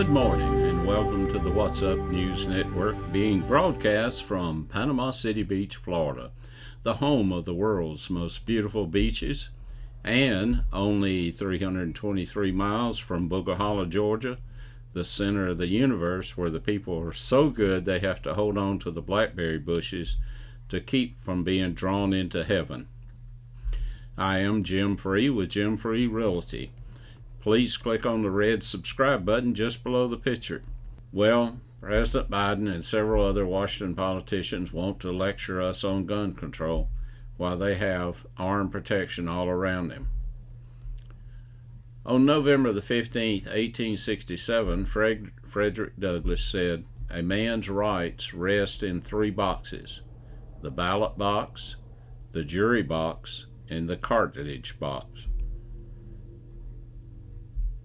Good morning and welcome to the What's Up News Network, being broadcast from Panama City Beach, Florida, the home of the world's most beautiful beaches, and only 323 miles from Boogaholla, Georgia, the center of the universe, where the people are so good they have to hold on to the blackberry bushes to keep from being drawn into heaven. I am Jim Free with Jim Free Realty. Please click on the red subscribe button just below the picture. Well, President Biden and several other Washington politicians want to lecture us on gun control while they have armed protection all around them. On November the 15th, 1867, Frederick Douglass said, "A man's rights rest in three boxes: the ballot box, the jury box, and the cartridge box."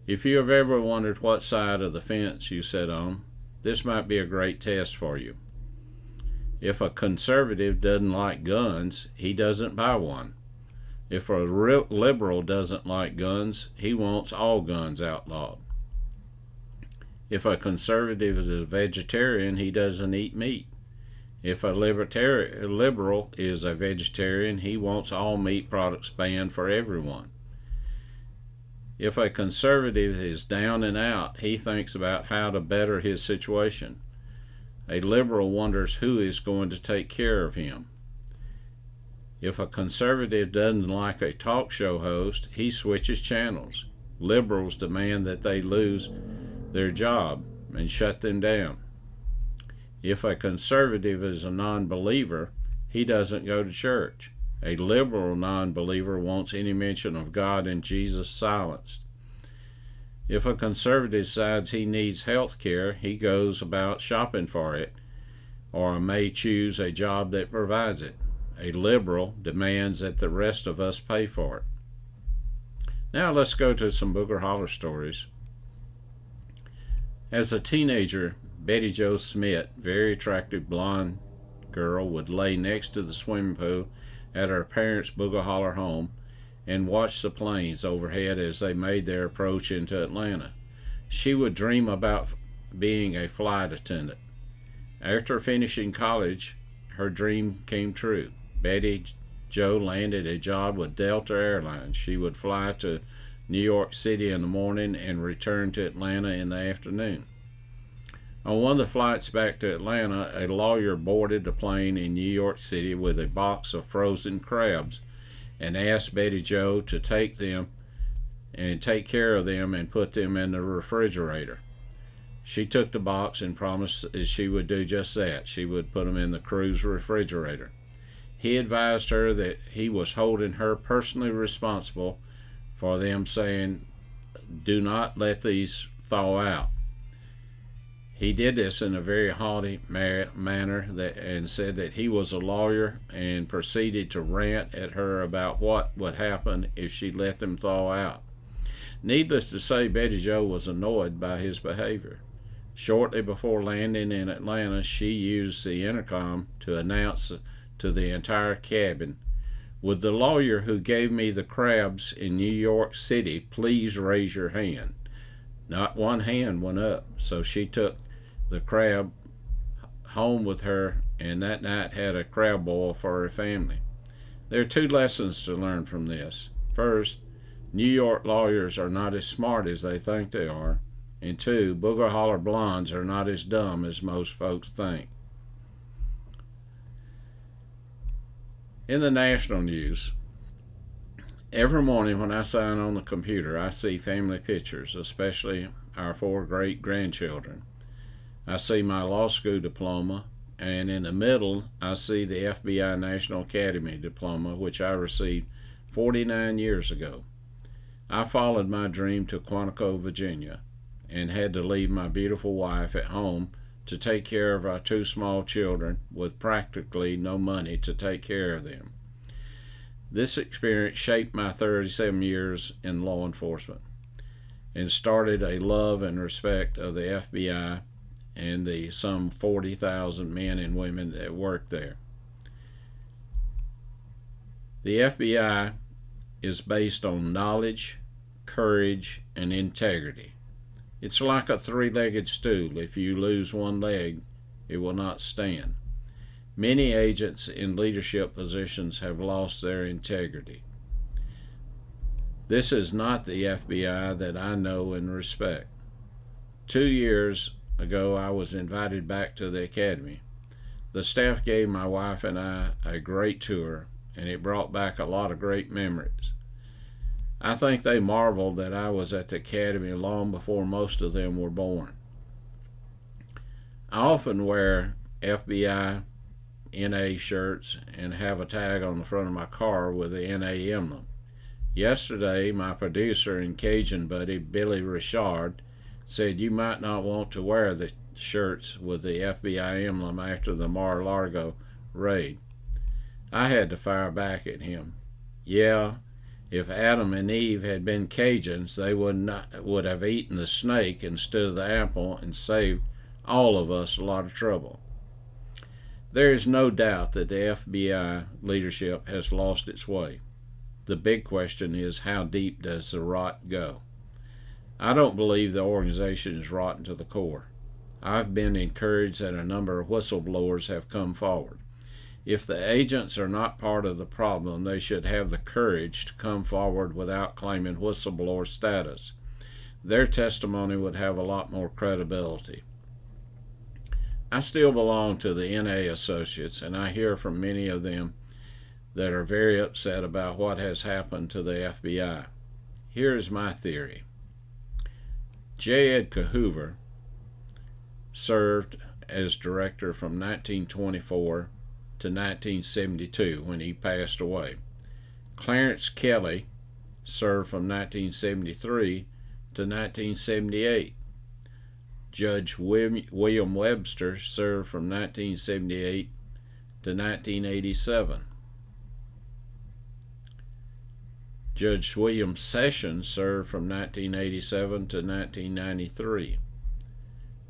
If you have ever wondered what side of the fence you sit on, this might be a great test for you. If a conservative doesn't like guns, he doesn't buy one. If a liberal doesn't like guns, he wants all guns outlawed. If a conservative is a vegetarian, he doesn't eat meat. If a liberal is a vegetarian, he wants all meat products banned for everyone. If a conservative is down and out, he thinks about how to better his situation. A liberal wonders who is going to take care of him. If a conservative doesn't like a talk show host, he switches channels. Liberals demand that they lose their job and shut them down. If a conservative is a non-believer, he doesn't go to church. A liberal non-believer wants any mention of God and Jesus silenced. If a conservative decides he needs health care, he goes about shopping for it, or may choose a job that provides it. A liberal demands that the rest of us pay for it. Now let's go to some Booger Holler stories. As a teenager, Betty Jo Smith, very attractive blonde girl, would lay next to the swimming pool at her parents' Booger Holler home and watch the planes overhead as they made their approach into Atlanta. She would dream about being a flight attendant. After finishing college, her dream came true. Betty Jo landed a job with Delta Airlines. She would fly to New York City in the morning and return to Atlanta in the afternoon. On one of the flights back to Atlanta, a lawyer boarded the plane in New York City with a box of frozen crabs and asked Betty Jo to take them and take care of them and put them in the refrigerator. She took the box and promised that she would do just that. She would put them in the crew's refrigerator. He advised her that he was holding her personally responsible for them, saying, "Do not let these thaw out." He did this in a very haughty manner and said that he was a lawyer, and proceeded to rant at her about what would happen if she let them thaw out. Needless to say, Betty Jo was annoyed by his behavior. Shortly before landing in Atlanta, she used the intercom to announce to the entire cabin, "Would the lawyer who gave me the crabs in New York City please raise your hand?" Not one hand went up, so she took the crab home with her, and that night had a crab boil for her family. There are two lessons to learn from this. First, New York lawyers are not as smart as they think they are. And two, Booger Holler blondes are not as dumb as most folks think. In the national news, every morning when I sign on the computer, I see family pictures, especially our 4 great-grandchildren. I see my law school diploma, and in the middle, I see the FBI National Academy diploma, which I received 49 years ago. I followed my dream to Quantico, Virginia, and had to leave my beautiful wife at home to take care of our 2 small children with practically no money to take care of them. This experience shaped my 37 years in law enforcement and started a love and respect of the FBI and the some 40,000 men and women that work there. The FBI is based on knowledge, courage, and integrity. It's like a three-legged stool. If you lose one leg, it will not stand. Many agents in leadership positions have lost their integrity. This is not the FBI that I know and respect. 2 years ago, I was invited back to the academy. The staff gave my wife and I a great tour, and it brought back a lot of great memories. I think they marveled that I was at the academy long before most of them were born. I often wear FBI NA shirts and have a tag on the front of my car with the NA emblem. Yesterday, my producer and Cajun buddy Billy Richard said you might not want to wear the shirts with the FBI emblem after the Mar-a-Lago raid. I had to fire back at him. Yeah, if Adam and Eve had been Cajuns, they would have eaten the snake instead of the apple and saved all of us a lot of trouble. There is no doubt that the FBI leadership has lost its way. The big question is, how deep does the rot go? I don't believe the organization is rotten to the core. I've been encouraged that a number of whistleblowers have come forward. If the agents are not part of the problem, they should have the courage to come forward without claiming whistleblower status. Their testimony would have a lot more credibility. I still belong to the NA Associates, and I hear from many of them that are very upset about what has happened to the FBI. Here's my theory. J. Edgar Hoover served as director from 1924 to 1972 when he passed away. Clarence Kelly served from 1973 to 1978. Judge William Webster served from 1978 to 1987. Judge William Sessions served from 1987 to 1993.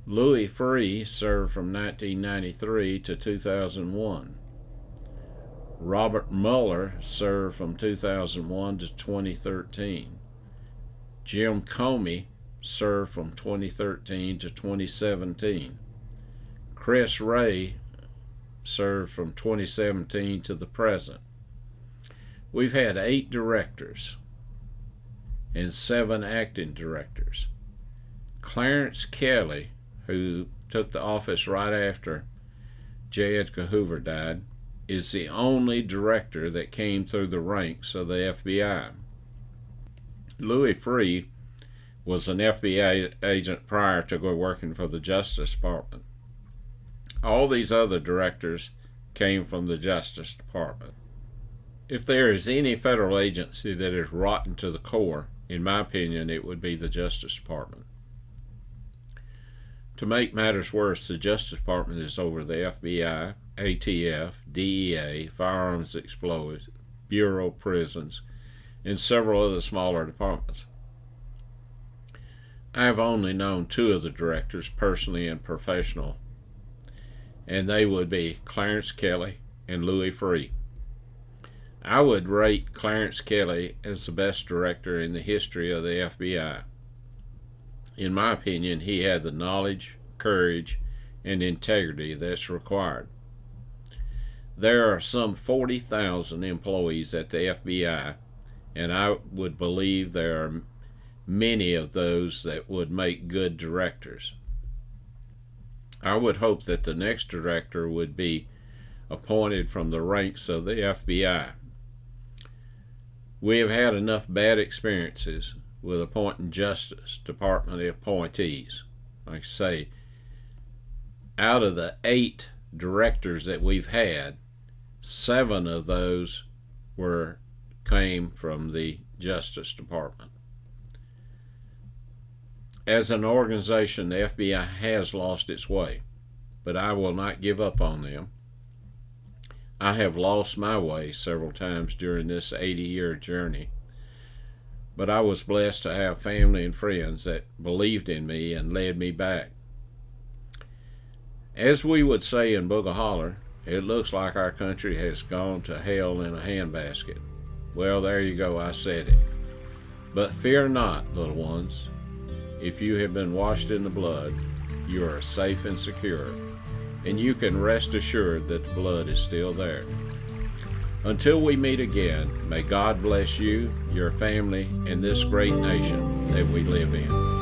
Louis Freeh served from 1993 to 2001. Robert Mueller served from 2001 to 2013. Jim Comey served from 2013 to 2017. Chris Wray served from 2017 to the present. We've had 8 directors and 7 acting directors. Clarence Kelly, who took the office right after J. Edgar Hoover died, is the only director that came through the ranks of the FBI. Louis Freeh was an FBI agent prior to working for the Justice Department. All these other directors came from the Justice Department. If there is any federal agency that is rotten to the core, in my opinion, it would be the Justice Department. To make matters worse, the Justice Department is over the FBI, ATF, DEA, Firearms Explosives, Bureau of Prisons, and several other smaller departments. I have only known 2 of the directors personally and professional, and they would be Clarence Kelly and Louis Freeh. I would rate Clarence Kelly as the best director in the history of the FBI. In my opinion, he had the knowledge, courage, and integrity that's required. There are some 40,000 employees at the FBI, and I would believe there are many of those that would make good directors. I would hope that the next director would be appointed from the ranks of the FBI. We have had enough bad experiences with appointing Justice Department appointees. Like I say, out of the 8 directors that we've had, 7 of those came from the Justice Department. As an organization, the FBI has lost its way, but I will not give up on them. I have lost my way several times during this 80-year journey, but I was blessed to have family and friends that believed in me and led me back. As we would say in Booga Holler, it looks like our country has gone to hell in a handbasket. Well, there you go, I said it. But fear not, little ones. if you have been washed in the blood, you are safe and secure, and you can rest assured that the blood is still there. Until we meet again, may God bless you, your family, and this great nation that we live in.